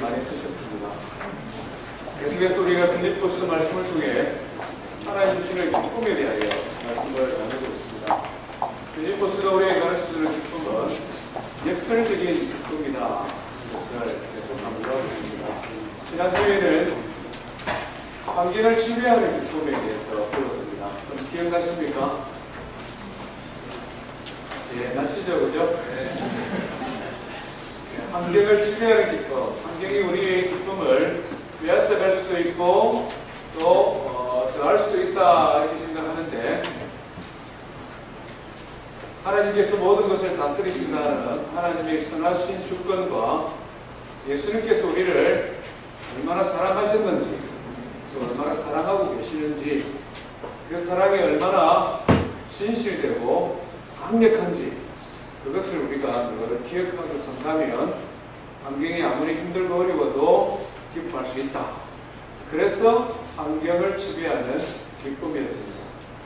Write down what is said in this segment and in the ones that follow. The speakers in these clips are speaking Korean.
많이 쓰셨습니다. 계속해서 우리가 빌립보서 말씀을 통해 하나님 주시는 기쁨에 대하여 말씀을 나누고 있습니다. 빌립보서가 우리에게 가르쳐주는 기쁨은 역설적인 기쁨이다. 이것을 계속 강조하고 있습니다. 지난주에는 환경을 지배하는 기쁨에 대해서 배웠습니다. 그럼 기억나십니까? 예, 나시죠, 그죠? 네. 환경을 지배하는 기쁨, 환경이 우리의 기쁨을 빼앗아갈 수도 있고 또 더할 수도 있다 이렇게 생각하는데, 하나님께서 모든 것을 다스리신다는 하나님의 선하신 주권과 예수님께서 우리를 얼마나 사랑하셨는지, 또 얼마나 사랑하고 계시는지, 그 사랑이 얼마나 진실되고 강력한지, 그것을 우리가 늘 기억하고 산다면 환경이 아무리 힘들고 어려워도 기뻐할 수 있다. 그래서 환경을 지배하는 기쁨이었습니다.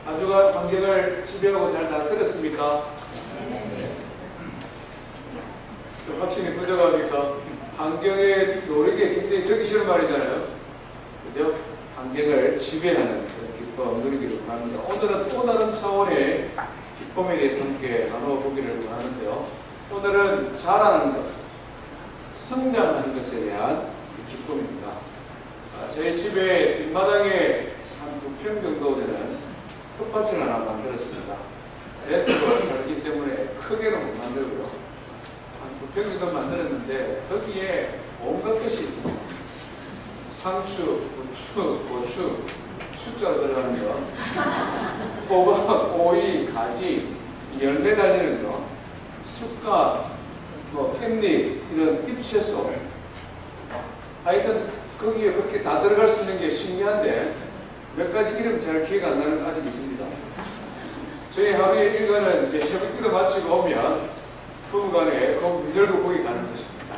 한 주간 환경을 지배하고 잘 다스렸습니까? 좀 확신이 부족합니까? 환경에 노력이 굉장히 듣기 싫은 말이잖아요. 그죠? 환경을 지배하는 그런 기쁨 누리기를 원합니다. 오늘은 또 다른 차원의 기쁨에 대해서 함께 나눠보기를 원하는데요. 오늘은 자라는 것, 성장하는 것에 대한 기쁨입니다. 저희 집에 뒷마당에 한 2평 정도 되는 텃밭을 하나 만들었습니다. 렌트로 살기 때문에 크게는 못 만들고요. 한 2평 정도 만들었는데 거기에 온갖 것이 있습니다. 상추, 부추, 고추, 숫자로 들어가는 거, 호박, 오이, 가지, 열매 달리는 거, 쑥갓, 깻잎, 이런 잎채소. 하여튼 거기에 그렇게 다 들어갈 수 있는 게 신기한데 몇 가지 이름 잘 기억 안 나는 거 아직 있습니다. 저희 하루의 일과는 이제 새벽기도 마치고 오면 부부간에 문 열고 거기 가는 것입니다.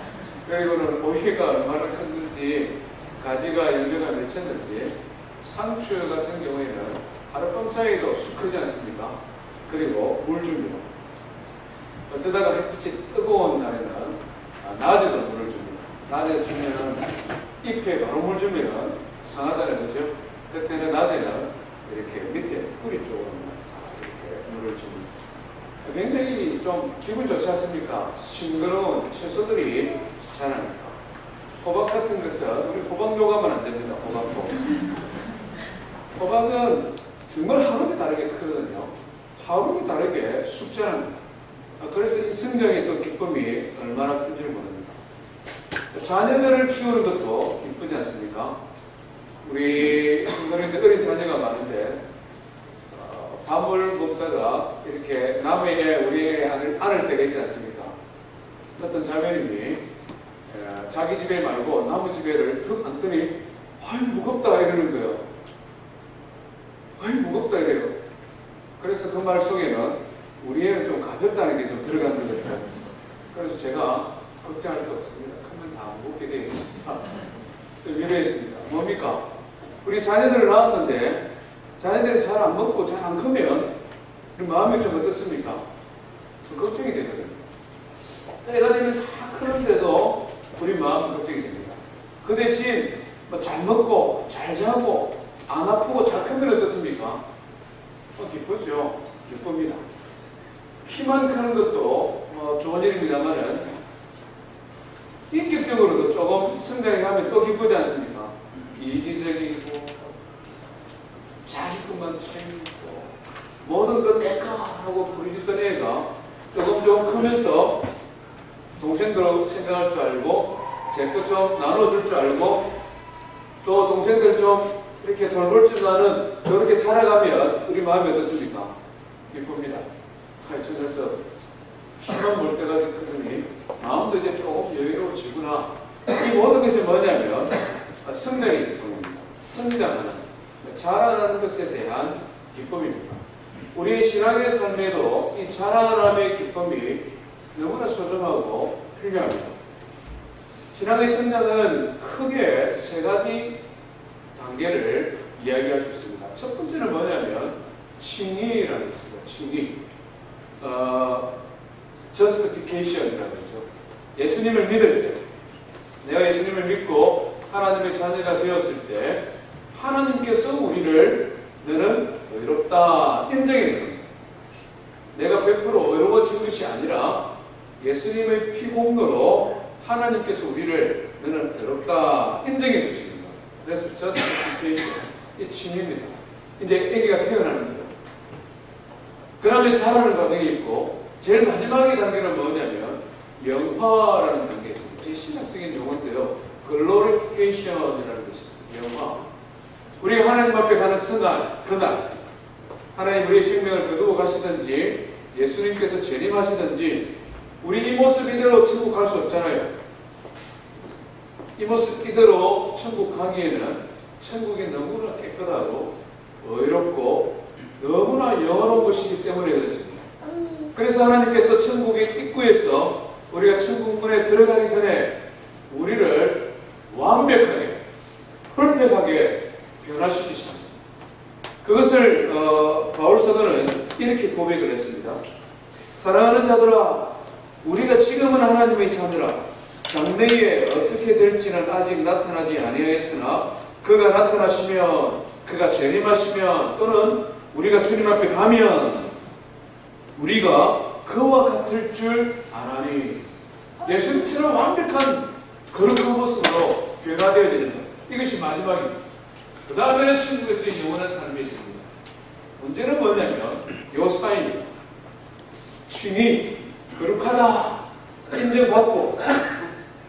그리고는 오이가 얼마나 컸는지, 가지가 열매가 맺혔는지, 상추 같은 경우에는 하룻밤 사이에도 쑥 크지 않습니까? 그리고 물 줍니다. 어쩌다가 햇빛이 뜨거운 날에는 낮에도 물을 줍니다. 낮에 주면은 잎에 바로 물 주면은 상하잖아요, 그죠? 그때는 낮에는 이렇게 밑에 뿌리 쪽으로만 이렇게 물을 줍니다. 굉장히 좀 기분 좋지 않습니까? 싱그러운 채소들이 자라니까. 호박 같은 것은 우리 호박 요가면 안 됩니다. 호박도. 호박은 정말 하루에 다르게 크거든요. 하루에 다르게 쑥 자랍니다. 그래서 이 성장의 또 기쁨이 얼마나 큰지를 모릅니다. 자녀들을 키우는 것도 기쁘지 않습니까? 우리 성도님들 어린 자녀가 많은데 밥을 먹다가 이렇게 남의 우리 안을 때가 있지 않습니까? 어떤 자매님이 자기 집에 말고 남의 집에를 턱 앉더니 아이 무겁다 이러는 거예요. 아이 무겁다 이래요. 그래서 그 말 속에는 우리 애는 좀 가볍다는 게 좀 들어가는 것 같아요. 그래서 제가 걱정할 게 없습니다. 크면 다 무겁게 되어 있습니다. 위로했습니다. 뭡니까? 우리 자녀들을 낳았는데 자녀들이 잘 안 먹고 잘 안 크면 우리 마음이 좀 어떻습니까? 좀 걱정이 되거든요. 애가 되면 다 크는데도 우리 마음은 걱정이 됩니다. 그 대신 잘 먹고 잘 자고 안 아프고 잘 크면 어떻습니까? 기쁘죠. 기쁩니다. 키만 크는 것도 좋은 일입니다만은 인격적으로도 조금 성장해 가면 또 기쁘지 않습니까? 이기적이고 자기 것만 챙기고 모든 것 내꺼 하고 부르짖던 애가 조금 크면서 동생들 생각할 줄 알고 제 것 좀 나눠줄 줄 알고 또 동생들 좀 이렇게 돌볼 줄 아는 이렇게 자라가면 우리 마음이 어떻습니까? 기쁩니다. 저 녀석 힘만 볼 때까지 크더니 마음도 이제 조금 여유로워지구나. 이 모든 것이 뭐냐면 성장의 기쁨입니다. 성장하는, 자라나는 것에 대한 기쁨입니다. 우리의 신앙의 삶에도 이 자라남의 기쁨이 너무나 소중하고 필요합니다. 신앙의 성장은 크게 3가지 단계를 이야기할 수 있습니다. 첫 번째는 뭐냐면 칭의라는 것입니다. 칭의. justification이라고 그러죠. 예수님을 믿을 때 내가 예수님을 믿고 하나님의 자녀가 되었을 때 하나님께서 우리를 너는 의롭다 인정해 주는 거예요. 내가 100% 의로워진 것이 아니라 예수님의 피 공로로 하나님께서 우리를 너는 의롭다 인정해 주시는 거예요. 그래서 justification, 이 칭의입니다. 이제 아기가 태어나는 거예요. 그 다음에 자라는 과정이 있고 제일 마지막의 단계는 뭐냐면 영화라는 단계가 있습니다. 이 신학적인 용어인데요. glorification이라는 것입니다. 영화. 우리가 하나님 앞에 가는 그날 하나님 우리의 생명을 거두어 가시든지 예수님께서 재림하시든지 우리 이 모습 이대로 천국 갈 수 없잖아요. 이 모습 이대로 천국 가기에는 천국이 너무나 깨끗하고 의롭고 너무나 영원한 곳이기 때문에 그렇습니다. 그래서 하나님께서 천국의 입구에서 우리가 천국문에 들어가기 전에 우리를 완벽하게 퍼펙트하게 변화시키십니다. 그것을 바울 사도는 이렇게 고백을 했습니다. 사랑하는 자들아, 우리가 지금은 하나님의 자녀라. 장래에 어떻게 될지는 아직 나타나지 아니하였으나 그가 나타나시면, 그가 재림하시면, 또는 우리가 주님 앞에 가면 우리가 그와 같을 줄 아나니. 예수님처럼 완벽한 거룩한 모습으로 변화되어야 된다. 이것이 마지막입니다. 그 다음에는 천국에서의 영원한 삶이 있습니다. 문제는 뭐냐면 요 사이입니다. 칭의, 거룩하다 인정받고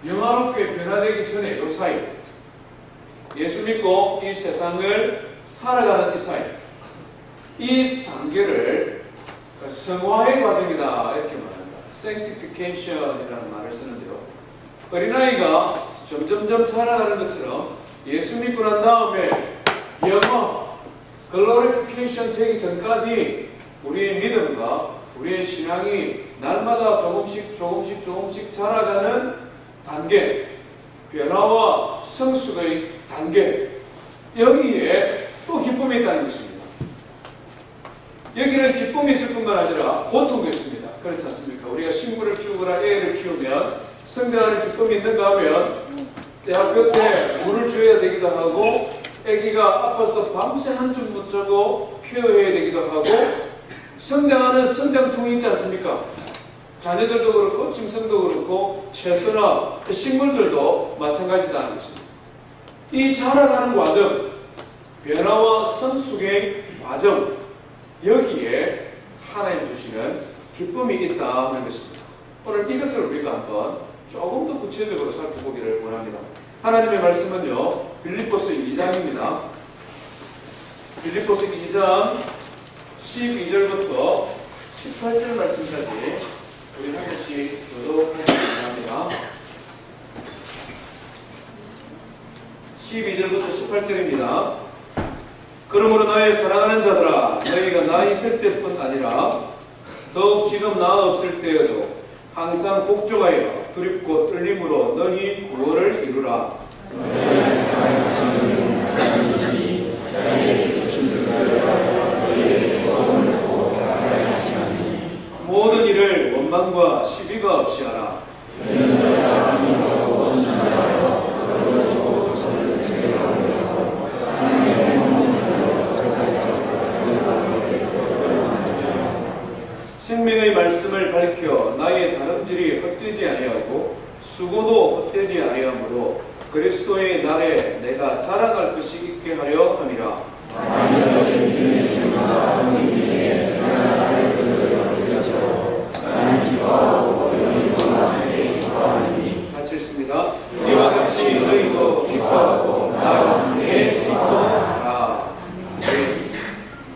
영화롭게 변화되기 전에 요 사이, 예수 믿고 이 세상을 살아가는 이 사이, 이 단계를 성화의 과정이다 이렇게 말합니다. sanctification이라는 말을 쓰는데요. 어린아이가 점점점 자라가는 것처럼 예수 믿고 난 다음에 영화, glorification 되기 전까지 우리의 믿음과 우리의 신앙이 날마다 조금씩 자라가는 단계, 변화와 성숙의 단계, 여기에 또 기쁨이 있다는 것입니다. 여기는 기쁨이 있을 뿐만 아니라 고통도 있습니다. 그렇지 않습니까? 우리가 식물을 키우거나 애를 키우면 성장하는 기쁨이 있는가 하면 대학교 때 물을 줘야 되기도 하고 아기가 아파서 밤새 한숨 못 자고 케어해야 되기도 하고 성장하는 성장통이 있지 않습니까? 자녀들도 그렇고 짐승도 그렇고 채소나 식물들도 마찬가지다는 것입니다. 이 자라가는 과정, 변화와 성숙의 과정, 여기에 하나님 주시는 기쁨이 있다 하는 것입니다. 오늘 이것을 우리가 한번 조금 더 구체적으로 살펴보기를 원합니다. 하나님의 말씀은요, 빌립보서 2장입니다. 빌립보서 2장 12절부터 18절 말씀까지 우리 한 번씩 교독하기를 원합니다. 12절부터 18절입니다. 그러므로 나의 사랑하는 자들아, 너희가 나 있을 때뿐 아니라 더욱 지금 나 없을 때에도 항상 복종하여 두렵고 떨림으로 너희 구원을 이루라. 모든 일을 원망과 시비가 없이 하라. 생명의 말씀을 밝혀 나의 다름질이 헛되지 아니하고 수고도 헛되지 아니하므로 그리스도의 날에 내가 자랑할 것이 있게 하려 함이라. 같이 읽습니다. 이와 같이 너희도 기뻐하고 나와 함께 기뻐하라.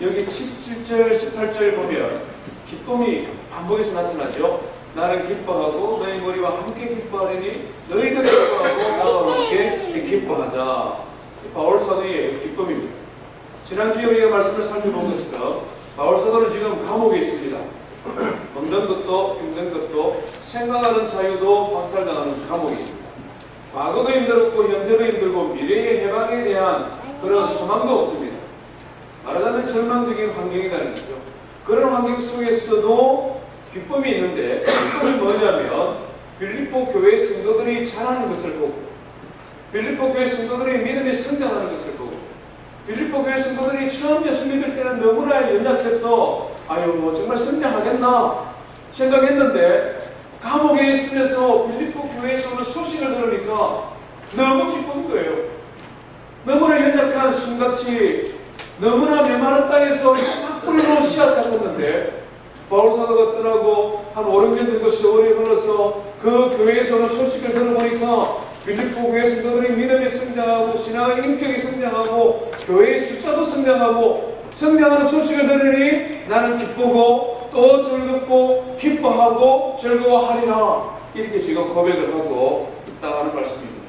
여기 17절 18절 보면 기쁨이 반복해서 나타나죠. 나는 기뻐하고 너희 머리와 함께 기뻐하리니 너희도 기뻐하고 나와 함께 기뻐하자. 바울 사도의 기쁨입니다. 지난주에 우리가 말씀을 살펴본 것처럼 바울 사도는 지금 감옥에 있습니다. 먹는 것도 힘든 것도 생각하는 자유도 박탈당하는 감옥에 있습니다. 과거도 힘들었고 현재도 힘들고 미래의 해방에 대한 그런 소망도 없습니다. 말하자면 절망적인 환경이라는 거죠. 그런 환경 속에서도 기쁨이 있는데, 기쁨이 뭐냐면 빌립보 교회 성도들이 자라는 것을 보고 빌립보 교회 성도들의 믿음이 성장하는 것을 보고, 빌립보 교회 성도들이 처음 예수 믿을 때는 너무나 연약해서 아유 정말 성장하겠나 생각했는데, 감옥에 있으면서 빌립보 교회에서 오는 소식을 들으니까 너무 기쁜 거예요. 너무나 연약한 순같이 너무나 메마른 땅에서 막 뿌리로 씨앗 같았는데, 바울사도가 떠나고 한 5, 6년 정도 세월이 흘러서 그 교회에서 오는 소식을 들어보니까 빌립보 교회 성도들이 믿음이 성장하고 신앙의 인격이 성장하고 교회의 숫자도 성장하고 성장하는 소식을 들으니 나는 기쁘고 또 즐겁고 기뻐하고 즐거워하리라, 이렇게 지금 고백을 하고 있다는 말씀입니다.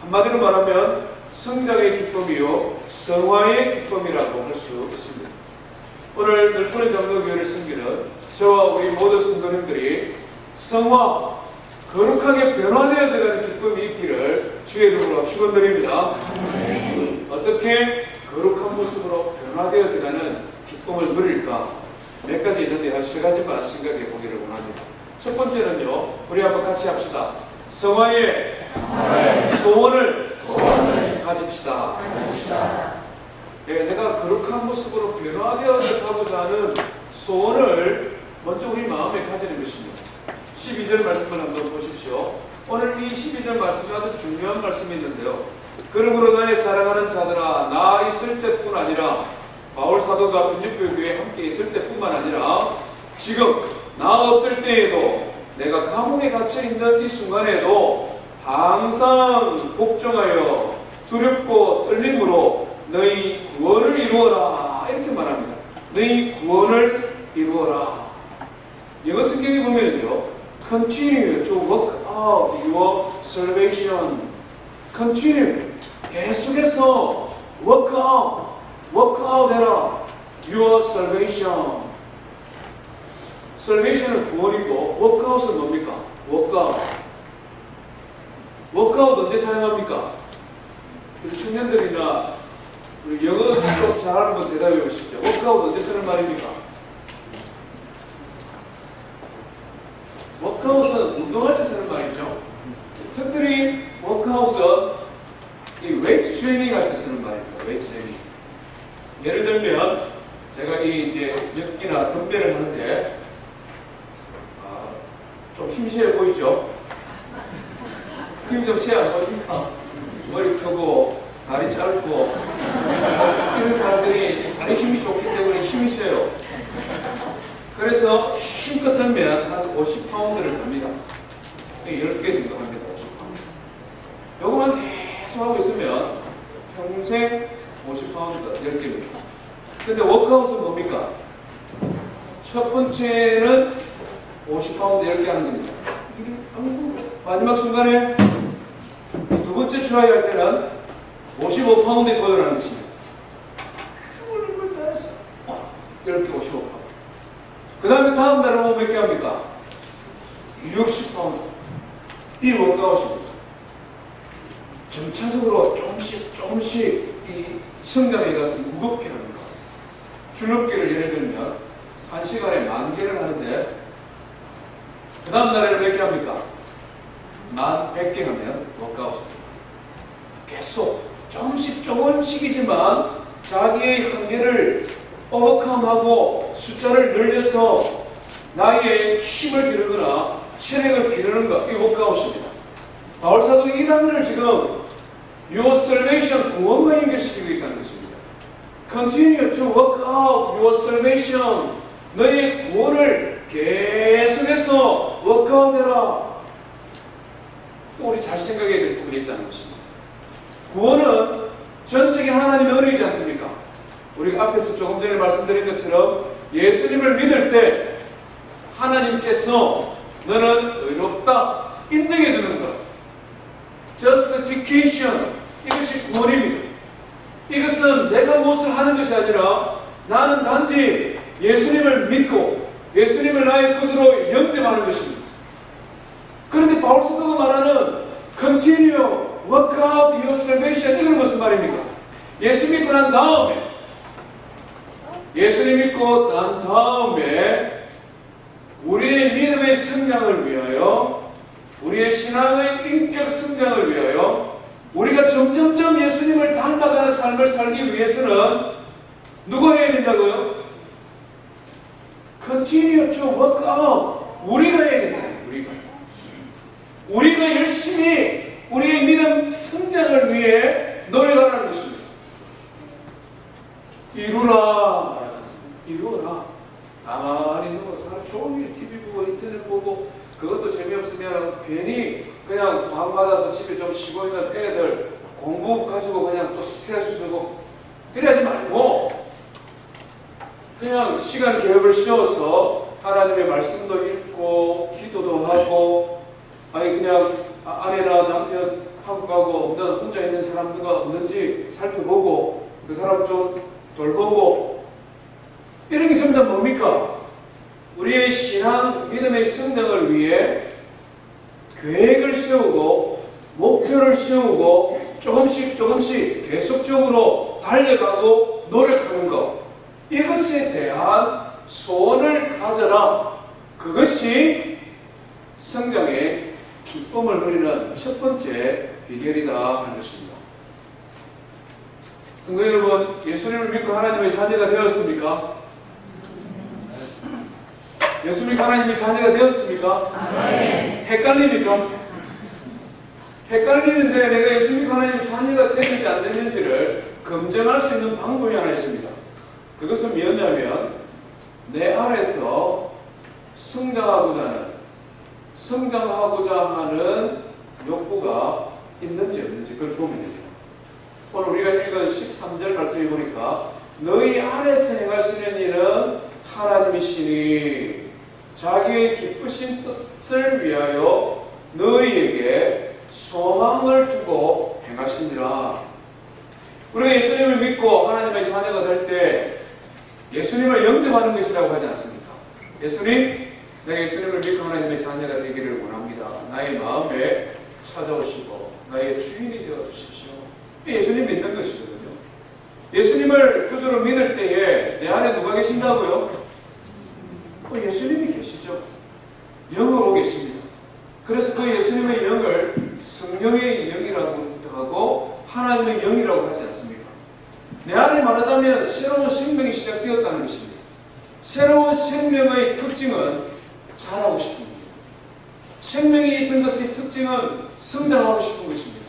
한마디로 말하면 성장의 기쁨이요 성화의 기쁨이라고 할 수 있습니다. 오늘 늘푸른 장로교회를 섬기는 저와 우리 모든 성도님들이 성화, 거룩하게 변화되어져가는 기쁨이 있기를 주의 이름으로 축원드립니다. 어떻게 거룩한 모습으로 변화되어져가는 기쁨을 누릴까? 몇 가지 있는데 한 3가지만 생각해 보기를 원합니다. 첫 번째는요, 우리 한번 같이 합시다. 성화의 소원을 가집시다. 내가 거룩한 모습으로 변화되어가고자 하는 소원을 먼저 우리 마음에 가지는 것입니다. 12절 말씀을 한번 보십시오. 오늘 이 12절 말씀이 아주 중요한 말씀이 있는데요. 그러므로 나의 사랑하는 자들아, 나 있을 때뿐 아니라, 바울 사도가 빌립보 교회에 함께 있을 때뿐만 아니라 지금 나 없을 때에도, 내가 감옥에 갇혀 있는 이 순간에도 항상 복종하여 두렵고 떨림으로 너희 구원을 이루어라, 이렇게 말합니다. 너희 구원을 이루어라. 영어 성경에 보면요, continue to work out your salvation. continue, 계속해서 work out 해라. your salvation. salvation은 구원이고 work out은 뭡니까? work out 언제 사용합니까? 우리 청년들이나 우리 영어 좀 잘하는 분 대답해 보십시오. work out 언제 쓰는 말입니까? work out은 운동할 때 쓰는 말이죠. 특별히 work out은 이 웨이트 트레이닝 할 때 쓰는 말입니다. 웨이트 트레이닝. 예를 들면 제가 이제 역기나 덤벨을 하는데 좀 힘세어 보이죠? 힘 좀 세어 보니까 머리 펴고 다리 짧고 이런 사람들이 다리 힘이 좋기 때문에 힘이 세요. 그래서 힘껏 들면 한 50파운드를 듭니다. 10개 정도 합니다. 50파운드. 요거만 계속 하고 있으면 평생 50파운드 10개입니다. 근데 워크아웃은 뭡니까? 첫 번째는 50파운드 10개 하는 겁니다. 마지막 순간에 두 번째 트라이 할 때는 55파운드에 도전하는 것입니다. 힘을 다해서 10개 55파운드. 그 다음에 다음 날은 몇 개 합니까? 60파운드. 이 워크아웃입니다. 점차적으로 조금씩 이 성장에 가서 무겁게 하는 거. 줄넘기를 예를 들면 1시간에 10,000개를 하는데 그 다음 날에는 몇 개 합니까? 11,000개 하면 워크아웃입니다. 계속 조금씩이지만 자기의 한계를 오버컴하고 숫자를 늘려서 나의 힘을 기르거나 체력을 기르는 것, 이 워크아웃입니다. 바울사도 이 단어를 지금 Your salvation, 구원과 연결시키고 있다는 것입니다. Continue to work out your salvation. 너의 구원을 계속해서 워크아웃 해라. 또 우리 잘 생각해야 될 부분이 있다는 것입니다. 구원은 전적인 하나님의 은혜이지 않습니까? 우리가 앞에서 조금 전에 말씀드린 것처럼 예수님을 믿을 때 하나님께서 너는 의롭다 인정해 주는 것. Justification. 이것이 구원입니다. 이것은 내가 무엇을 하는 것이 아니라 나는 단지 예수님을 믿고 예수님을 나의 구주로 영접하는 것입니다. 그런데 바울사도가 말하는 Continue, work out your salvation, 이건 무슨 말입니까? 예수 믿고 난 다음에 우리의 믿음의 성장을 위하여, 우리의 신앙의 인격 성장을 위하여, 우리 삶을 살기 위해서는 누가 해야 된다고요? Continue to work out. 우리가 해야 된다. 우리가 열심히 우리의 믿음 성장을 위해 노력하라는 것입니다. 이루라 말하지 않습니다. 이루어라. 가만히 누워서 하루 종일 TV 보고 인터넷 보고 그것도 재미없으면 괜히 그냥 방 받아서 집에 좀 쉬고 있는 애들 공부 가지고 그냥 또 스트레스 쓰고 그러지 말고 그냥 시간 계획을 씌워서 하나님의 말씀도 읽고 기도도 하고 아니 그냥 아내나 남편 한국 가고 없는 혼자 있는 사람들과 없는지 살펴보고 그 사람 좀 돌보고 이런 게 전부 다 뭡니까? 우리의 신앙 믿음의 성장을 위해 계획을 세우고 목표를 세우고 조금씩 계속적으로 달려가고 노력하는 것 이것에 대한 소원을 가져라. 그것이 성장의 기쁨을 누리는 첫 번째 비결이다 하는 것입니다. 성도 여러분, 예수님을 믿고 하나님의 자녀가 되었습니까? 예수 믿고 하나님의 자녀가 되었습니까? 네. 헷갈립니까? 헷갈리는데 내가 예수 믿고 하나님의 자녀가 되는지 안 되는지를 검증할 수 있는 방법이 하나 있습니다. 그것은 뭐냐면 내 안에서 성장하고자 하는 욕구가 있는지 없는지 그걸 보면 됩니다. 오늘 우리가 읽은 13절 말씀을 보니까 너희 안에서 행하시는 일은 하나님이시니 자기의 기쁘신 뜻을 위하여 너희에게 소망을 두고 행하시니라. 우리가 예수님을 믿고 하나님의 자녀가 될 때 예수님을 영접하는 것이라고 하지 않습니까? 예수님, 내가 예수님을 믿고 하나님의 자녀가 되기를 원합니다. 나의 마음에 찾아오시고 나의 주인이 되어주십시오. 예수님 믿는 것이거든요. 예수님을 구주로 믿을 때에 내 안에 누가 계신다고요? 예수님이 계시죠. 영으로 계십니다. 그래서 그 예수님의 영을 성령의 영이라고 하고 하나님의 영이라고 하지 않습니까? 내 안에 말하자면 새로운 생명이 시작되었다는 것입니다. 새로운 생명의 특징은 자라고 싶은 겁니다. 생명이 있는 것의 특징은 성장하고 싶은 것입니다.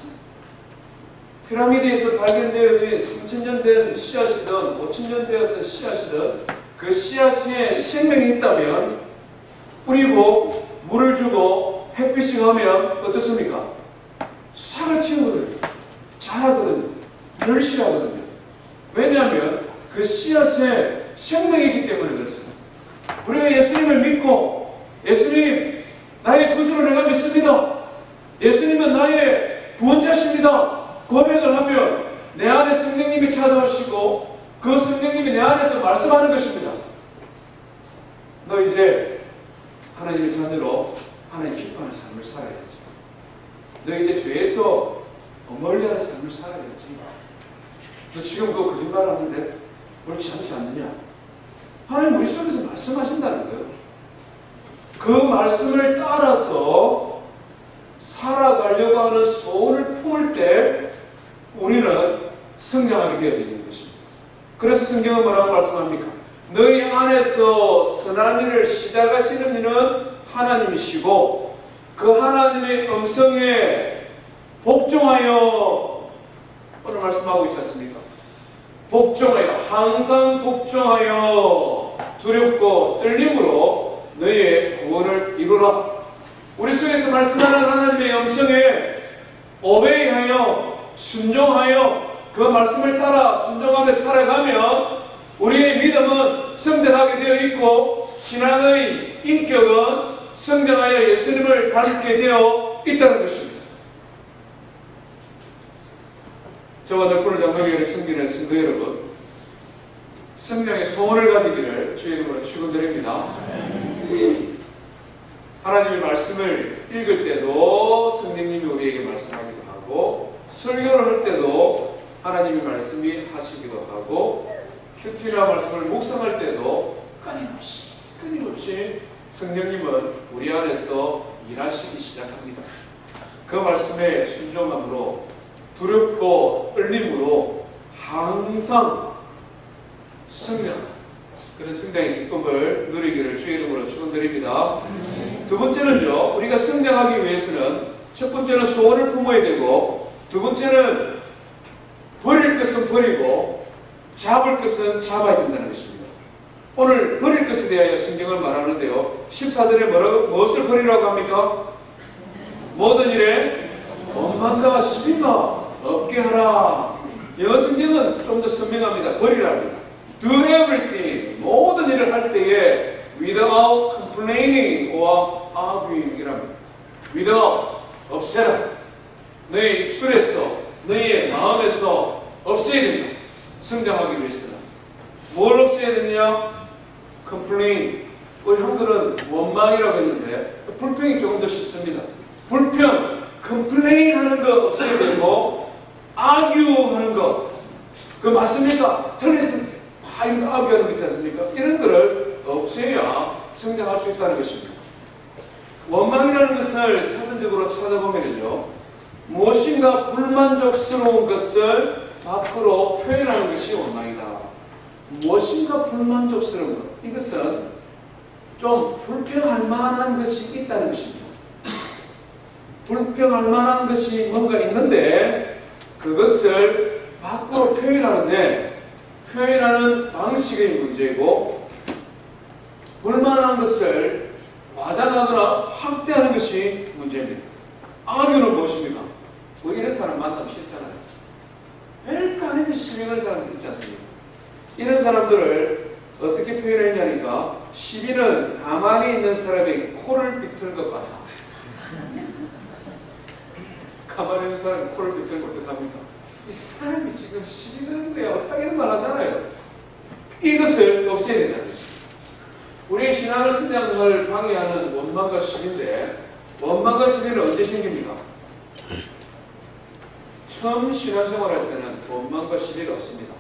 피라미드에서 발견되어진 3000년 된 씨앗이든 5000년 되었던 씨앗이든 그 씨앗에 생명이 있다면 뿌리고 물을 주고 햇빛이 가면 어떻습니까? 싹을 틔우거든요. 자라거든요. 열실하거든요. 왜냐하면 그 씨앗에 생명이 있기 때문에 그렇습니다. 우리가 예수님을 믿고 예수님 나의 구주로 내가 믿습니다. 예수님은 나의 구원자십니다. 고백을 하면 내 안에 성령님이 찾아오시고 그 성령님이 내 안에서 말씀하는 것입니다. 너 이제 하나님의 자녀로 하나님 기뻐하는 삶을 살아야지. 너 이제 죄에서 멀리하는 삶을 살아야지. 너 지금 그거 거짓말 하는데 옳지 않지 않느냐? 하나님 우리 속에서 말씀하신다는 거예요. 그 말씀을 따라서 살아가려고 하는 소원을 품을 때 우리는 성장하게 되어져 있는 것입니다. 그래서 성경은 뭐라고 말씀합니까? 너희 안에서 선한 일을 시작하시는 이는 하나님이시고 그 하나님의 음성에 복종하여 오늘 말씀하고 있지 않습니까? 복종하여 항상 복종하여 두렵고 떨림으로 너희의 구원을 이루라. 우리 속에서 말씀하는 하나님의 음성에 오베이하여 순종하여 그 말씀을 따라 순종하며 살아가면 우리의 믿음은 성장하게 되어 있고 신앙의 인격은 성장하여 예수님을 닮게 되어 있다는 것입니다. 저와 널푸른 장로교회를 섬기는 성도 여러분, 성령의 소원을 가지기를 주의 이름으로 축원드립니다. 하나님의 말씀을 읽을 때도 성령님이 우리에게 말씀하기도 하고 설교를 할 때도 하나님의 말씀이 하시기도 하고 큐티나 말씀을 묵상할 때도 끊임없이 성령님은 우리 안에서 일하시기 시작합니다. 그 말씀에 순종함으로 두렵고 떨림으로 성장, 그런 성장의 기쁨을 누리기를 주의 이름으로 축원드립니다. 두 번째는요, 우리가 성장하기 위해서는 첫 번째는 소원을 품어야 되고, 두 번째는 버릴 것은 버리고 잡을 것은 잡아야 된다는 것입니다. 오늘 버릴 것에 대하여 성경을 말하는데요, 14절에 무엇을 버리라고 합니까? 모든 일에 원망과 시비가 없게 하라. 영어 성경은 좀 더 선명합니다. 버리랍니다. Do everything, 모든 일을 할 때에 without complaining or arguing 이랍니다. without, 없애라. 너의 입술에서, 너의 마음에서 없애야 된다. 성장하기 위해서는. 뭘 없애야 되느냐? complain. 우리 한글은 원망이라고 했는데 불평이 조금 더 쉽습니다. 불평, complain 하는 거 없애야 되고 argue 하는 거, 그 맞습니까? 틀렸습니다. 이런 거 argue 하는 거 있지 않습니까? 이런 거를 없애야 성장할 수 있다는 것입니다. 원망이라는 것을 차선적으로 찾아보면요, 무엇인가 불만족스러운 것을 밖으로 표현하는 것이 원망이다. 무엇인가 불만족스러운 것, 이것은 좀 불평할 만한 것이 있다는 것입니다. 불평할 만한 것이 뭔가 있는데 그것을 밖으로 표현하는데 표현하는 방식의 문제이고, 불만한 것을 과장하거나 확대하는 것이 문제입니다. 악유는 무엇입니까? 뭐 이런 사람 만나면 싫잖아요. 별거 아닌데 시비 거는 사람들 있지 않습니까? 이런 사람들을 어떻게 표현했냐니까, 시비는 가만히 있는 사람의 코를 비트는 것 같아. 가만히 있는 사람이 코를 비트는 것 어떡합니까? 이 사람이 지금 시비 거는데 어떻게든 말하잖아요. 이것을 없애야 된다는 것입니다. 우리의 신앙을 성장을 방해하는 원망과 시비인데, 원망과 시비는 언제 생깁니까? 처음 신앙생활 할 때는 원망과 시비가 없습니다.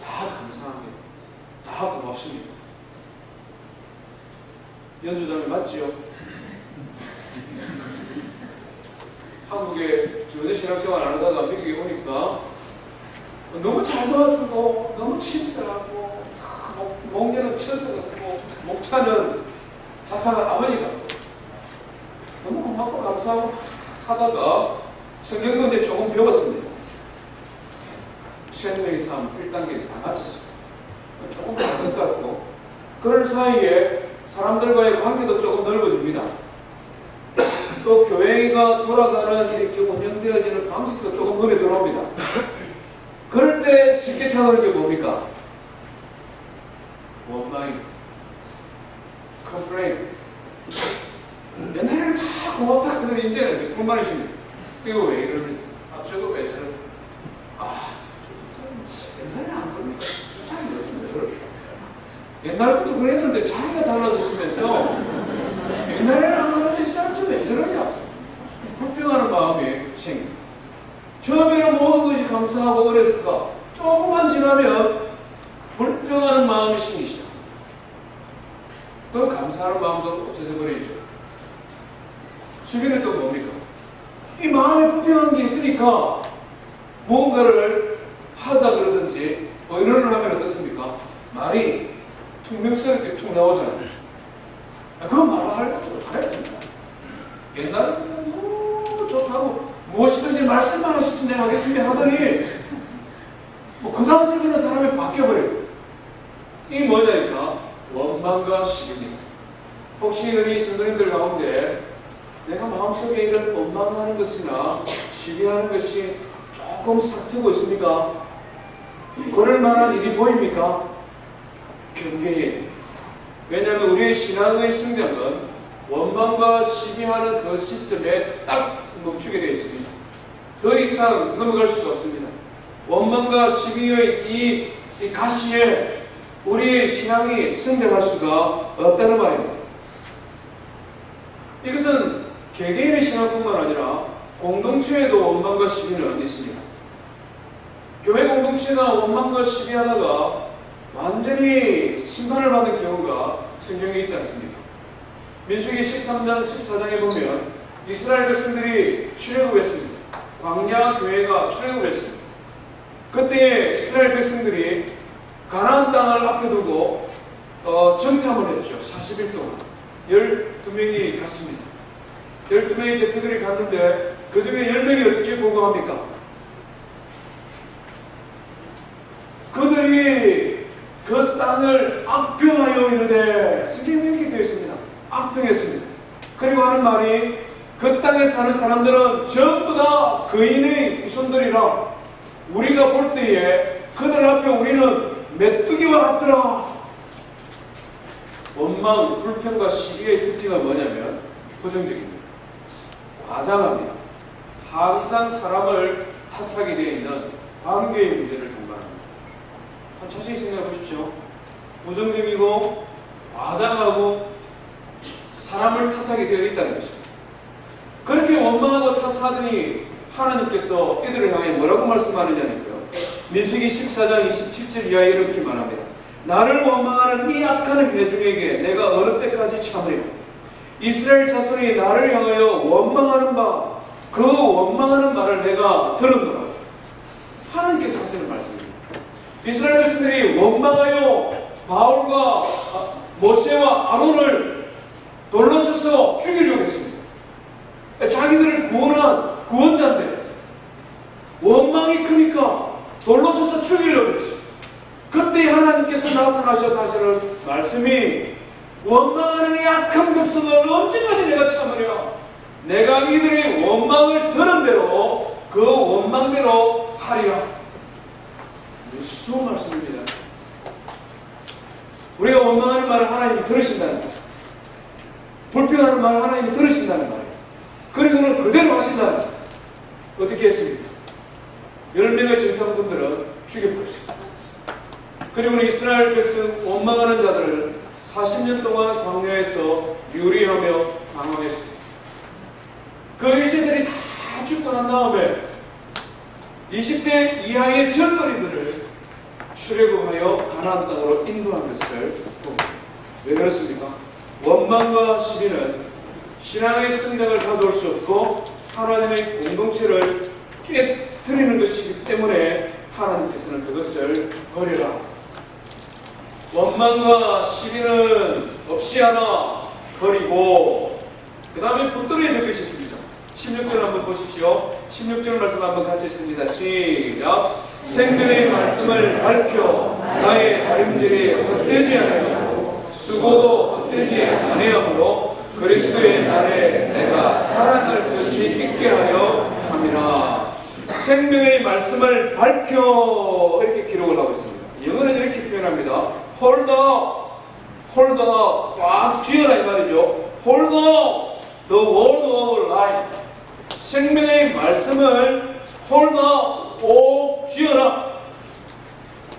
다 감사합니다. 다 고맙습니다. 연주자매 맞지요? 한국에 전에 신앙생활 안 하다가 미국에 오니까 너무 잘 도와주고 너무 친절하고, 목녀는 천사 같고 목차는 자상한 아버지 같고 너무 고맙고 감사하고 하다가 성경 문제 조금 배웠습니다. 생명의 삶 1단계를 다 마쳤어요. 조금 다른 것 같고, 그런 사이에 사람들과의 관계도 조금 넓어집니다. 또 교회가 돌아가는 이렇게 운영되어지는 방식도 조금 눈에 들어옵니다. 그럴 때 쉽게 찾아오는 게 뭡니까? 원망, complain. 옛날에는 다 고맙다 하더니 이제는 불만이십니다. 이거 왜 이러는지, 저거 왜 저러는지, 옛날에는 안 그럽니까? 저 사람이 요즘 왜 그럴까? 옛날부터 그랬는데 자기가 달라졌으면서 옛날에는 안 그러는데 이 사람 좀 왜 저러냐? 불평하는 마음이 생깁니다. 처음에는 모든 것이 감사하고 그랬을까? 조금만 지나면 불평하는 마음이 생기기 시작합니다. 그럼 감사하는 마음도 없어져 버리죠. 주변에 또 뭡니까? 이 마음에 불평한 게 있으니까 뭔가를 하자 그러든지 의논을 하면 어떻습니까? 말이 퉁명스럽게 툭 나오잖아요. 그거 말하려고 잘해야 됩니다. 옛날에는 너무 좋다고 무엇이든지 말씀만 하시면 내가 하겠습니다 하더니 그 다음 세계는 사람이 바뀌어버려요. 이게 뭐냐니까 원망과 시비입니다. 혹시 우리 성도님들 가운데 내가 마음속에 이런 원망하는 것이나 시비하는 것이 조금 삭히고 있습니까? 그럴 만한 일이 보입니까? 경계에. 왜냐하면 우리의 신앙의 성장은 원망과 시비하는 그 시점에 딱 멈추게 되어 있습니다. 더 이상 넘어갈 수가 없습니다. 원망과 시비의 이 가시에 우리의 신앙이 성장할 수가 없다는 말입니다. 이것은 개개인의 신앙뿐만 아니라 공동체에도 원망과 시비는 있습니다. 교회 공동체가 원망과 시비하다가 완전히 심판을 받은 경우가 성경에 있지 않습니까? 민수기 13장, 14장에 보면 이스라엘 백성들이 출애굽했습니다. 광야 교회가 출애굽했습니다. 그때 이스라엘 백성들이 가나안 땅을 앞에 두고 정탐을 했죠. 40일 동안 12명이 갔습니다. 12명의 대표들이 갔는데 그 중에 10명이 어떻게 보고합니까? 그들이 그 땅을 악평하여 이르되, 성경에 이렇게 되어 있습니다. 악평했습니다. 그리고 하는 말이 그 땅에 사는 사람들은 전부 다 거인의 후손들이라 우리가 볼 때에 그들 앞에 우리는 메뚜기와 같더라. 원망, 불평과 시기의 특징은 뭐냐면 부정적입니다. 과장합니다. 항상 사람을 탓하게 되어 있는 관계의 문제를 동반합니다. 자세히 생각해 보십시오. 부정적이고 과장하고 사람을 탓하게 되어 있다는 것입니다. 그렇게 원망하고 탓하더니 하나님께서 이들을 향해 뭐라고 말씀하느냐니까요. 민수기 14장 27절 이하에 이렇게 말합니다. 나를 원망하는 이 악한 회중에게 내가 어느 때까지 참으려. 이스라엘 자손이 나를 향하여 원망하는 바, 그 원망하는 말을 내가 들었노라. 하나님께서 하시는 말씀입니다. 이스라엘 백성들이 원망하여 바울과 모세와 아론을 돌로 쳐서 죽이려고 했습니다. 자기들을 구원한 구원자인데 원망이 크니까 돌로 쳐서 죽이려고 했습니다. 그때 하나님께서 나타나셔서 하시는 말씀이 원망하는 이 악한 백성을 언제까지 내가 참으랴. 내가 이들의 원망을 들은 대로 그 원망대로 하리라. 무서운 말씀입니다. 우리가 원망하는 말을 하나님이 들으신다는 말, 불평하는 말을 하나님이 들으신다는 말, 그리고는 그대로 하신다는 말. 어떻게 했습니까? 10명의 정탐꾼들은 죽여버렸습니다. 그리고는 이스라엘 백성 원망하는 자들을 40년 동안 광야에서 유리하며 방황했습니다. 그 1세들이 다 죽고 난 다음에 20대 이하의 젊은이들을 출애굽하여 가나안 땅으로 인도한 것을 봅니다. 왜 그렇습니까? 원망과 시비는 신앙의 성장을 가져올 수 없고 하나님의 공동체를 깨뜨리는 것이기 때문에 하나님께서는 그것을 버리라. 원망과 시비는 없이 하나 버리고 그 다음에 붙들어야 될 것이 있습니다. 16절 한번 보십시오. 16절 말씀 한번 같이 읽습니다. 시작. 생명의 말씀을 밝혀 나의 다림질이 헛되지 아니하고 수고도 헛되지 아니하므로 그리스도의 날에 내가 자랑할 것이 있게 하려 함이라. 생명의 말씀을 밝혀 이렇게 기록을 하고 있습니다. 영어는 이렇게 표현합니다. Hold up, 꽉 쥐어라 이 말이죠. Hold up the word of life. 생명의 말씀을 hold up, 꼭 쥐어라.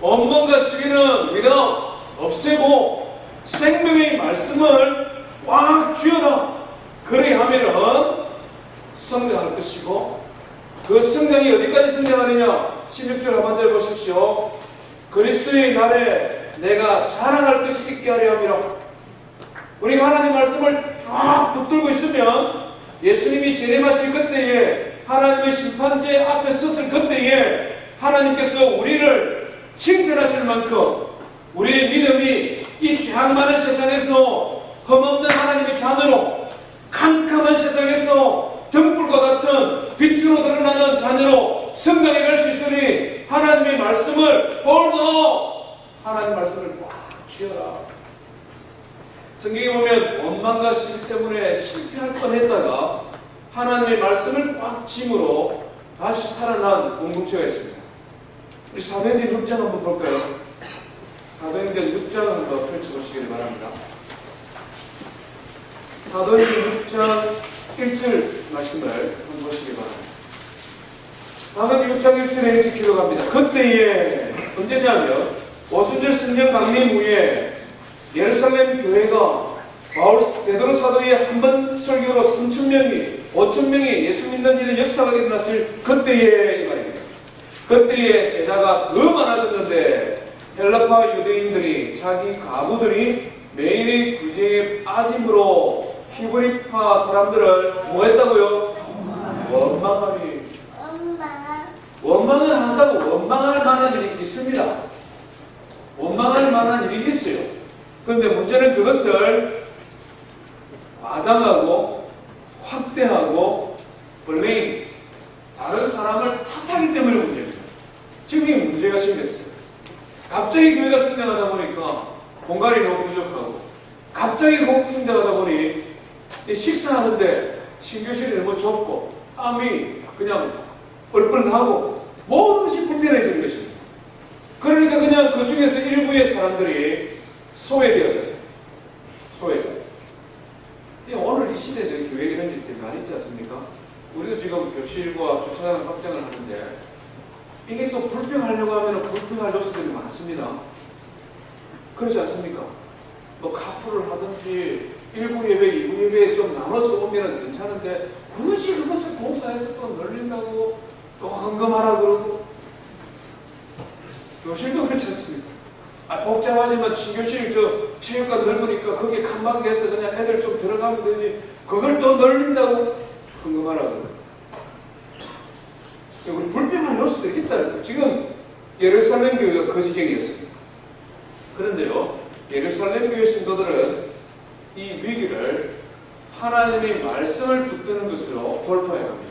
원망과 시기는 without, 없애고 생명의 말씀을 꽉 쥐어라. 그래야하면은 성장할 것이고 그 성장이 어디까지 성장하느냐? 16절 하반절 보십시오. 그리스도의 날에 내가 자랑할 것이 있게 하려 함이라. 우리가 하나님 말씀을 쫙 붙들고 있으면 예수님이 재림하실 그때에 하나님의 심판제 앞에 섰을 그때에 하나님께서 우리를 칭찬하실 만큼 우리의 믿음이 이 죄악 많은 세상에서 흠없는 하나님의 자녀로 캄캄한 세상에서 등불과 같은 빛으로 드러나는 자녀로 성장해 갈 수 있으니 하나님의 말씀을 홀더 하나님 말씀을 꽉 쥐어라. 성경에 보면 원망과 시비 때문에 실패할 뻔했다가 하나님의 말씀을 꽉 쥐므로 다시 살아난 공동체가 있습니다. 우리 사도행전 6장 한번 볼까요? 사도행전 6장 한번 펼쳐보시길 바랍니다. 사도행전 6장 1절 말씀을 한번 보시기 바랍니다. 사도행전 6장 1절에 이렇게 기록합니다. 그때에 언제냐면 오순절 성령 강림 후에 예루살렘 교회가 베드로 사도의 한 번 설교로 5,000명이 예수 믿는 일은 역사가 일어났을 그때에 이 말입니다. 그때에 제자가 그 많아졌는데 헬라파 유대인들이 자기 가부들이 매일의 구제에 빠짐으로 히브리파 사람들을 뭐 했다고요? 원망하니. 원망은 항상 원망할 만한 일이 있습니다. 원망할 만한 일이 있어요. 그런데 문제는 그것을 과장하고 확대하고 블레임, 다른 사람을 탓하기 때문에 문제입니다. 지금 이 문제가 생겼어요. 갑자기 교회가 성장하다 보니까 공간이 너무 부족하고, 갑자기 성장하다 보니 식사하는데 친교실이 너무 좁고 땀이 그냥 뻘뻘 나고 모든 것이 불편해지는 것입니다. 그러니까 그냥 그 중에서 일부의 사람들이 소외되어져요. 소외. 오늘 이 시대에 교회 이런 일들이 많이 있지 않습니까? 우리도 지금 교실과 주차장 확장을 하는데 이게 또 불평하려고 하면 불평할 요소들이 많습니다. 그렇지 않습니까? 뭐 카풀을 하든지 1부 예배, 2부 예배에 좀 나눠서 오면 괜찮은데 굳이 그것을 공사해서 또 늘린다고 또 헌금하라 그러고, 교실도 그렇지 않습니까? 복잡하지만 친교실 체육관 넓으니까 거기에 칸막이 해서 그냥 애들 좀 들어가면 되지 그걸 또 늘린다고 헌금하라 그러고. 우리 불평할 요소들이 있다는 거예요. 지금 예루살렘 교회가 그 지경이었습니다. 그런데요, 예루살렘 교회 성도들은 이 위기를 하나님의 말씀을 붙드는 것으로 돌파해 갑니다.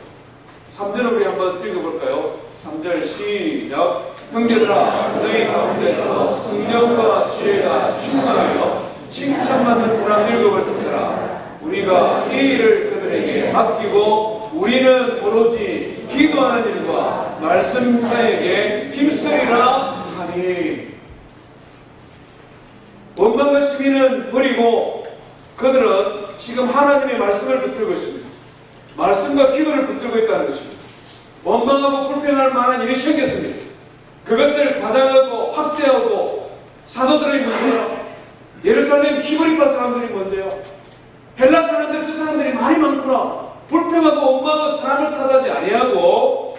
3절을 우리 한번 읽어볼까요? 3절 시작. 형제들아, 너희 가운데서 성령과 지혜가 충만하여 칭찬받는 사람 일곱을 듣더라. 우리가 이 일을 그들에게 맡기고 우리는 오로지 기도하는 일과 말씀 사에게 힘쓰리라 하니. 원망과 시비는 버리고 그들은 지금 하나님의 말씀을 붙들고 있습니다. 말씀과 기도를 붙들고 있다는 것입니다. 원망하고 불평할 만한 일이 생겼습니다. 그것을 과장하고 확대하고 사도들의 문제야. 예루살렘 히브리파 사람들이 먼저요. 헬라 사람들, 저 사람들이 말이 많구나. 불평하고 원망하고 사람을 탓하지 아니하고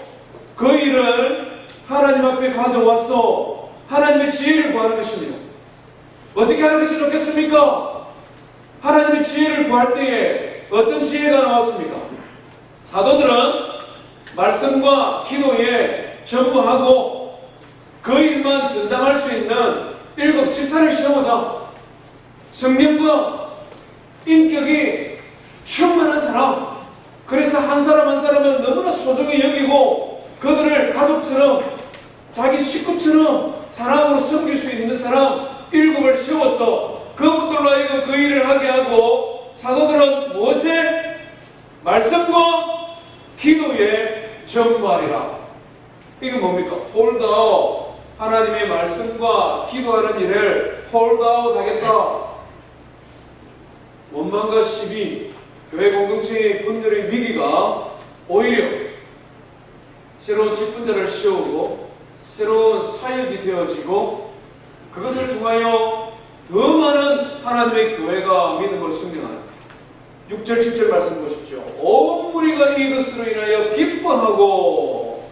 그 일을 하나님 앞에 가져와서 하나님의 지혜를 구하는 것입니다. 어떻게 하는 것이 좋겠습니까? 하나님의 지혜를 구할 때에 어떤 지혜가 나왔습니까? 사도들은 말씀과 기도에 전무하고 그 일만 전담할 수 있는 7 집사를 시험하자. 성령과 인격이 충만한 사람, 그래서 한 사람 한 사람은 너무나 소중히 여기고 그들을 가족처럼 자기 식구처럼 사랑으로 섬길 수 있는 사람 7을 세워서 그분들로 하여금 그 일을 하게 하고, 사도들은 무엇에? 말씀과 기도에 전무하리라. 이게 뭡니까? 홀드아웃. 하나님의 말씀과 기도하는 일을 홀드아웃 하겠다. 원망과 시비, 교회 공동체의 분열의 위기가 오히려 새로운 직분자를 씌우고 새로운 사역이 되어지고, 그것을 통하여 더 많은 하나님의 교회가 믿음으로 성장하는 6절 7절 말씀 보십시오. 온 무리가 이것으로 인하여 기뻐하고,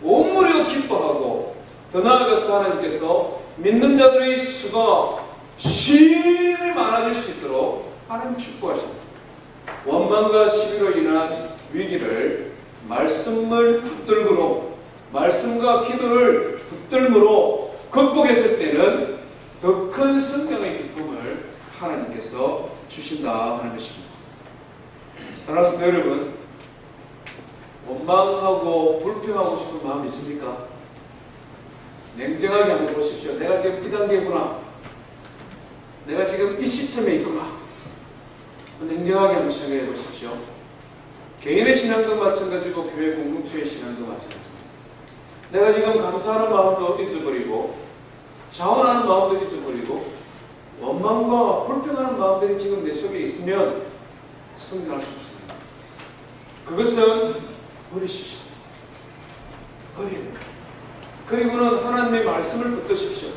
온 무리가 기뻐하고, 더 나아가서 하나님께서 믿는 자들의 수가 심히 많아질 수 있도록 하나님 축복하십니다. 원망과 시비로 인한 위기를 말씀을 붙들므로, 말씀과 기도를 붙들므로 극복했을 때는 더 큰 성령의 기쁨을 하나님께서 주신다 하는 것입니다. 사랑하는 성도 여러분, 원망하고 불평하고 싶은 마음이 있습니까? 냉정하게 한번 보십시오. 내가 지금 이 단계구나. 내가 지금 이 시점에 있구나. 냉정하게 한번 생각해 보십시오. 개인의 신앙도 마찬가지고 교회 공동체의 신앙도 마찬가지입니다. 내가 지금 감사하는 마음도 잊어버리고 자원하는 마음도 잊어버리고 원망과 불평하는 마음들이 지금 내 속에 있으면 성장할 수 없습니다. 그것은 버리십시오. 버려야 됩니다. 그리고는 하나님의 말씀을 붙드십시오.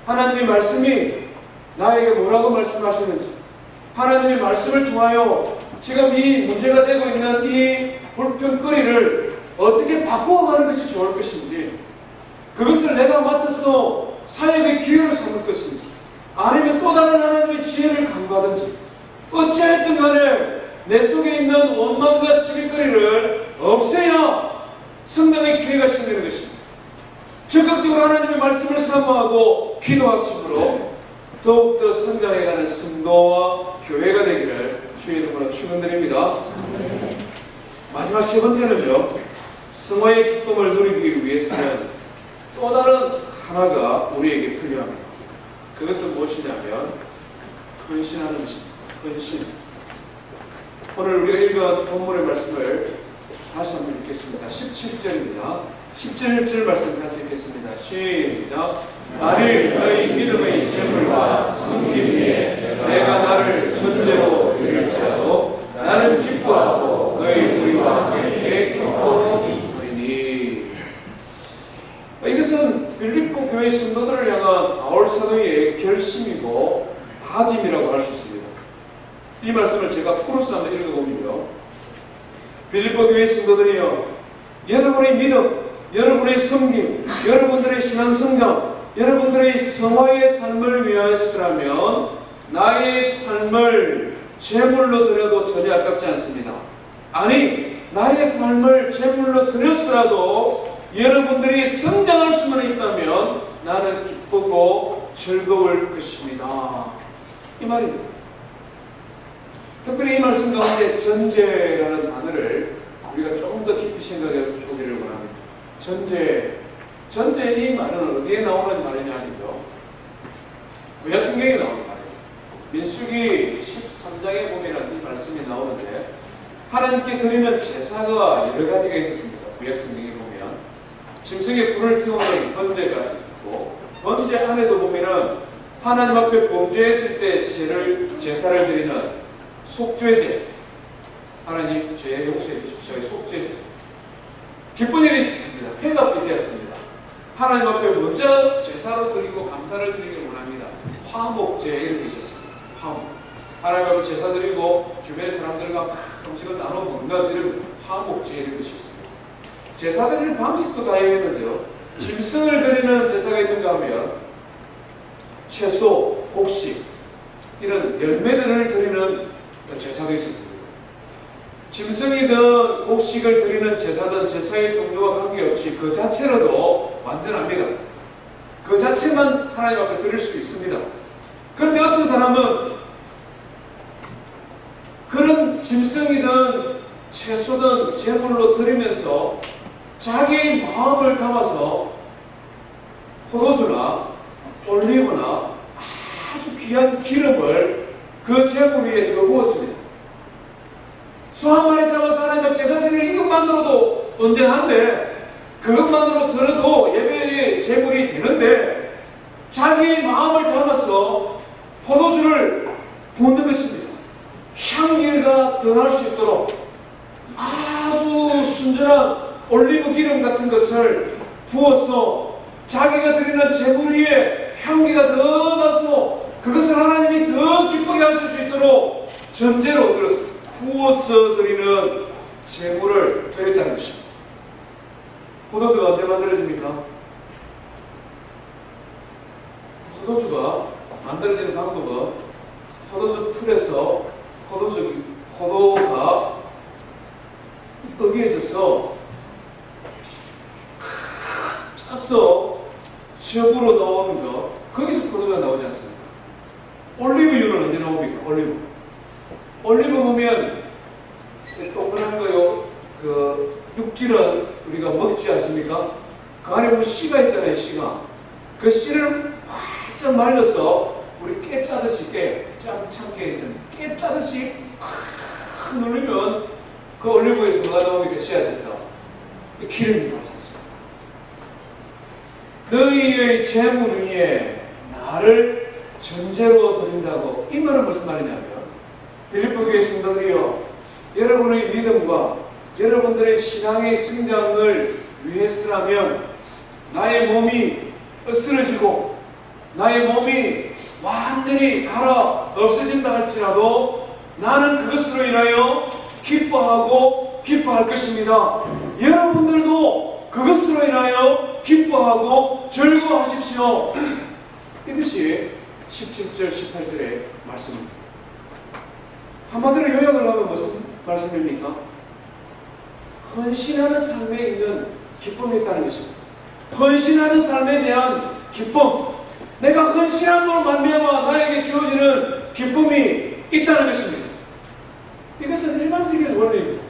하나님의 말씀이 나에게 뭐라고 말씀하시는지, 하나님의 말씀을 통하여 지금 이 문제가 되고 있는 이 불평거리를 어떻게 바꾸어가는 것이 좋을 것인지, 그것을 내가 맡아서 사역의 기회로 삼을 것인지, 아니면 또 다른 하나님의 지혜를 간구하든지, 어찌하였든 간에 내 속에 있는 원망과 시비거리를 없애야 성장의 기회가 생기는 것입니다. 적극적으로 하나님의 말씀을 사모하고 기도하심으로 더욱더 성장해가는 성도와 교회가 되기를 주의 이름으로 축원드립니다. 마지막 세 번째는요, 성화의 기쁨을 누리기 위해서는 또 다른 하나가 우리에게 필요합니다. 그것은 무엇이냐면 헌신하는 것입니다. 헌신. 오늘 우리가 읽은 본문의 말씀을 다시 한번 읽겠습니다. 17절입니다. 17절 말씀 같이 읽겠습니다. 시작. 만일 너희 믿음의 재물과 섬김 위에 내가 나를 전제로 드릴지라도 나는 기뻐하고 너희 우리와 함께 기뻐하리니. 이것은 빌립보 교회 성도들을 향한 바울 사도의 결심이고 다짐이라고 할 수 있습니다. 이 말씀을 제가 풀어서 한번 읽어보면요, 빌립보 교회 성도들이요, 여러분의 믿음, 여러분의 섬김, 여러분들의 신앙 성장, 여러분들의 성화의 삶을 위하여서라면 나의 삶을 제물로 드려도 전혀 아깝지 않습니다. 아니, 나의 삶을 제물로 드렸으라도 여러분들이 성장할 수만 있다면 나는 기쁘고 즐거울 것입니다. 이 말입니다. 특별히 이 말씀 가운데 전제라는 단어를 우리가 조금 더 깊이 생각해 보기를 원합니다. 전제. 이 말은 어디에 나오는 말이냐 아니죠? 구약 성경에 나오는 말이에요. 민수기 13장에 보면 이 말씀이 나오는데 하나님께 드리는 제사가 여러 가지가 있었습니다. 구약 성경에 보면 짐승의 불을 태우는 번제가 있고, 번제 안에도 보면은 하나님 앞에 범죄했을 때 제사를 드리는 속죄제, 하나님 죄 용서해 주십시오의 속죄제, 기쁜 일이 있었습니다. 회갑이 되었습니다. 하나님 앞에 먼저 제사로 드리고 감사를 드리기 원합니다. 화목제 이런 게 있었습니다. 화목. 하나님 앞에 제사 드리고 주변의 사람들과 막 음식을 나눠 먹는 이런 화목제 이런 것이 있습니다. 제사 드리는 방식도 다양했는데요, 짐승을 드리는 제사가 있는가 하면 채소, 곡식 이런 열매들을 드리는 제사도 있었습니다. 짐승이든 곡식을 드리는 제사든 제사의 종류와 관계없이 그 자체로도 완전합니다. 그 자체만 하나님 앞에 드릴 수 있습니다. 그런데 어떤 사람은 그런 짐승이든 채소든 제물로 드리면서 자기의 마음을 담아서 포도주나 올리브나 아주 귀한 기름을 그 제물 위에 더 부었습니다. 소 한 마리 잡아서 하나님 앞 제사 드리는 이것만으로도 온전한데, 그것만으로 들어도 예배의 제물이 되는데 자기의 마음을 담아서 포도주를 붓는 것입니다. 향기가 더 날 수 있도록 아주 순전한 올리브 기름 같은 것을 부어서 자기가 드리는 제물 위에 향기가 더 나서 그것을 하나님이 더 기쁘게 하실 수 있도록 전제로 들었습니다. 구워서 드리는 제물을 드렸다는 것입니다. 포도주가 언제 만들어집니까? 포도주가 만들어지는 방법은 포도주 틀에서 포도가 으개져서 짜서 즙으로 나오는 것, 거기서 포도주가 나오지 않습니까? 올리브유는 언제 나옵니까? 올리브 보면 동그란 거요, 그 육질은 우리가 먹지 않습니까? 그 안에 보면 씨가 있잖아요. 씨가. 그 씨를 바짝 말려서 우리 깨 짜듯이 깨 짜듯이 누르면 그 올리브에서 뭐가 나옵니까? 씨앗 돼서 기름이 나오지 않습니까? 너희의 재물 위에 나를 전제로 드린다고. 이 말은 무슨 말이냐면, 빌립보 교회 성도들이요, 여러분의 믿음과 여러분들의 신앙의 성장을 위해서라면 나의 몸이 으스러지고 나의 몸이 완전히 갈아 없어진다 할지라도 나는 그것으로 인하여 기뻐하고 기뻐할 것입니다. 여러분들도 그것으로 인하여 기뻐하고 즐거워하십시오. 이것이 17절, 18절의 말씀입니다. 한마디로 요약을 하면 무슨 말씀입니까? 헌신하는 삶에 있는 기쁨이 있다는 것입니다. 헌신하는 삶에 대한 기쁨, 내가 헌신함으로 말미암아 나에게 주어지는 기쁨이 있다는 것입니다. 이것은 일반적인 원리입니다.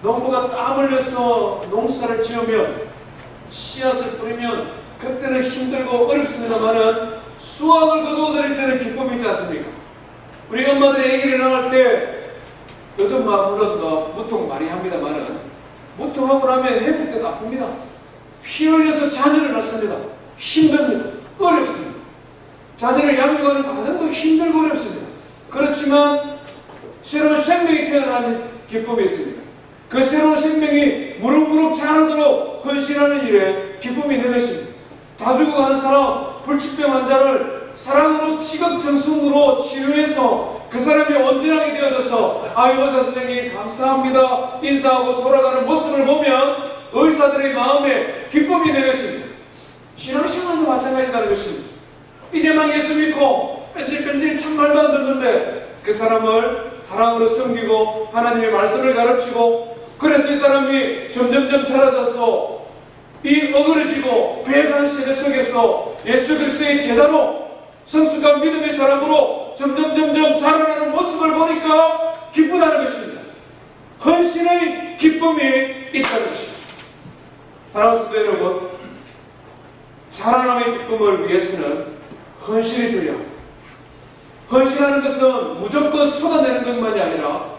농부가 땀 흘려서 농사를 지으면 씨앗을 뿌리면 그때는 힘들고 어렵습니다만은 수확을 거두어들일 때는 기쁨이 있지 않습니까? 우리 엄마들이 아기를 낳을 때 요즘 물론 무통 많이 합니다만은 무통하고 나면 해볼 때도 아픕니다. 피 흘려서 자녀를 낳습니다. 힘듭니다. 어렵습니다. 자녀를 양육하는 과정도 힘들고 어렵습니다. 그렇지만 새로운 생명이 태어나는 기쁨이 있습니다. 그 새로운 생명이 무럭무럭 자라도록 헌신하는 일에 기쁨이 있는 것입니다. 다 죽어가는 사람, 불치병 환자를 사랑으로 지극정성으로 치료해서 그 사람이 온전하게 되어져서 의사 선생님 감사합니다 인사하고 돌아가는 모습을 보면 의사들의 마음에 기쁨이 있는 것입니다. 신앙생활도 마찬가지라는 것입니다. 이제 막 예수 믿고 뺀질뺀질 참 말도 안 듣는데 그 사람을 사랑으로 섬기고 하나님의 말씀을 가르치고 그래서 이 사람이 점점점 자라져서 이 어그러지고 배간 세대 속에서 예수 그리스도의 제자로 성숙한 믿음의 사람으로 점점 자라나는 모습을 보니까 기쁘다는 것입니다. 헌신의 기쁨이 있다는 것입니다. 사랑하는 성도 여러분, 자라남의 기쁨을 위해서는 헌신이 필요합니다. 헌신하는 것은 무조건 쏟아내는 것만이 아니라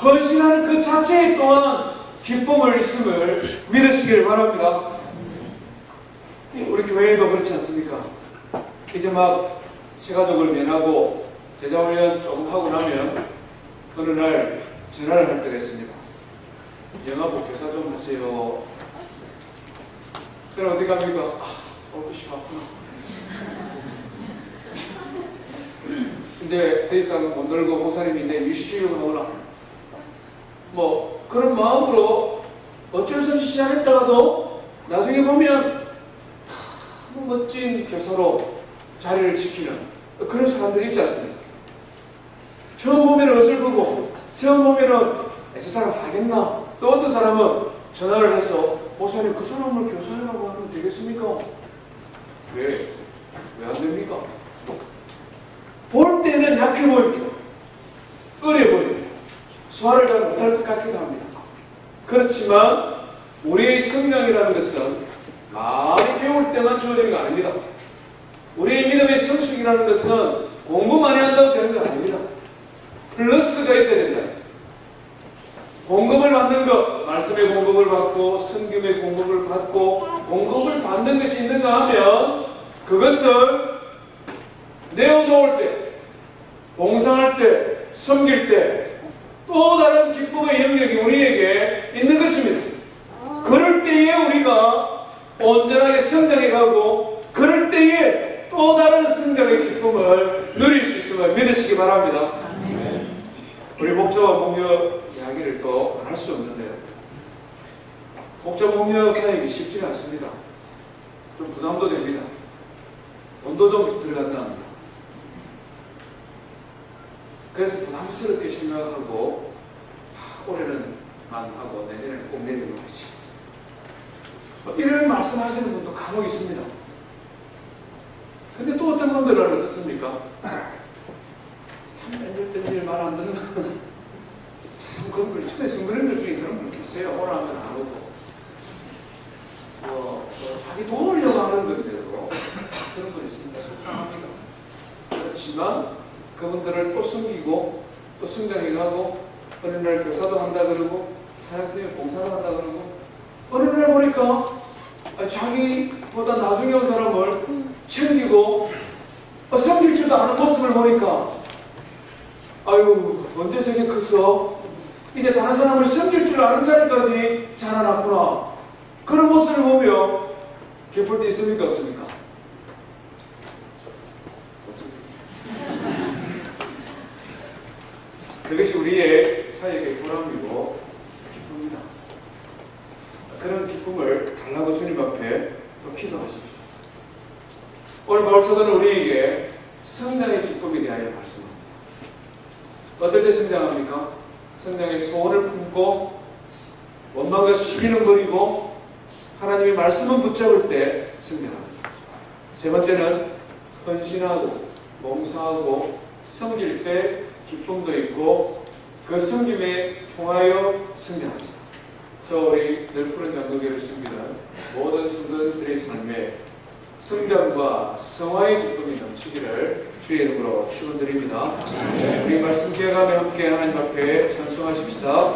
헌신하는 그 자체에 또한 기쁨을 있음을 믿으시길 바랍니다. 우리 교회에도 그렇지 않습니까? 이제 막 새가족을 면하고 제자훈련 조금 하고 나면 어느 날 전화를 할 때가 있습니다. 영화부 교사 좀 하세요. 그럼 어디 갑니까? 얼굴이 왔구나. 이제 더 이상 못 놀고 목사님이 이제 유시키려고 나오나. 뭐 그런 마음으로 어쩔 수 없이 시작했다가도 나중에 보면 멋진 교사로 자리를 지키는 그런 사람들이 있지 않습니까? 처음 보면 어설프고 처음 보면은 저 사람 하겠나? 또 어떤 사람은 전화를 해서 목사님 그 사람을 교사라고 하면 되겠습니까? 왜 안 됩니까? 볼 때는 약해 보입니다. 어려 보입니다. 소화를 잘 못할 것 같기도 합니다. 그렇지만 우리의 성장이라는 것은 많이 배울 때만 주어지는 거 아닙니다. 우리의 믿음의 성숙이라는 것은 공부 많이 한다고 되는 거 아닙니다. 플러스가 있어야 된다. 공급을 받는 것, 말씀의 공급을 받고 성경의 공급을 받고 공급을 받는 것이 있는가 하면 그것을 내어놓을 때, 봉사할 때, 섬길 때 또 다른 기쁨의 영역이 우리에게 있는 것입니다. 그럴 때에 우리가 온전하게 성장해 가고 그럴 때에 또 다른 성장의 기쁨을 누릴 수 있음을 믿으시기 바랍니다. 우리 목자와 목녀 이야기를 또 안 할 수 없는데 목자 목녀 사역이 쉽지가 않습니다. 좀 부담도 됩니다. 돈도 좀 들어간다 합니다. 그래서 부담스럽게 생각하고 올해는 하고 내년에는 꼭 내리는 것이 이런 말씀하시는 분도 간혹 있습니다. 근데 또 어떤 분들은 어떻습니까? 참 뺀질뺀질 말 안 듣는 참 그런 분 초대 선거인들 중에 그런 분 계세요. 오라 하면 안 오고 자기 도우려고 하는 건데도 그런 분 있습니다. 속상합니다. 그렇지만 그분들을 또 섬기고 또 성장해가고 어느 날 교사도 한다 그러고 사역팀에 봉사도 한다 그러고 어느 날 보니까 자기보다 나중에 온 사람을 챙기고 섬길 줄도 아는 모습을 보니까 아유 언제 저게 커서 이제 다른 사람을 섬길 줄 아는 자리까지 자라났구나. 그런 모습을 보며 기쁠 때 있습니까 없습니까? 그것이 우리의 사역의 보람이고 기쁨입니다. 그런 기쁨을 달라고 주님 앞에 또 기도하십시오. 오늘 마을사도는 우리에게 성장의 기쁨에 대하여 말씀합니다. 어떨 때 성장합니까? 성장의 소원을 품고 원망과 시기는 버리고 하나님의 말씀을 붙잡을 때 승리합니다. 세 번째는 헌신하고 봉사하고 섬길 때 기쁨도 있고 그 섬김에 통하여 승리합니다. 저 우리 늘 푸른 장로교를 섬기는 모든 성도들의 삶에 성장과 성화의 기쁨이 넘치기를 주의 이름으로 축원드립니다. 우리 말씀 기억하며 함께 하나님 앞에 찬송하십시다.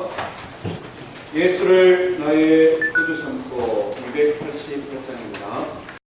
예수를 나의 구주 삼고 288장입니다.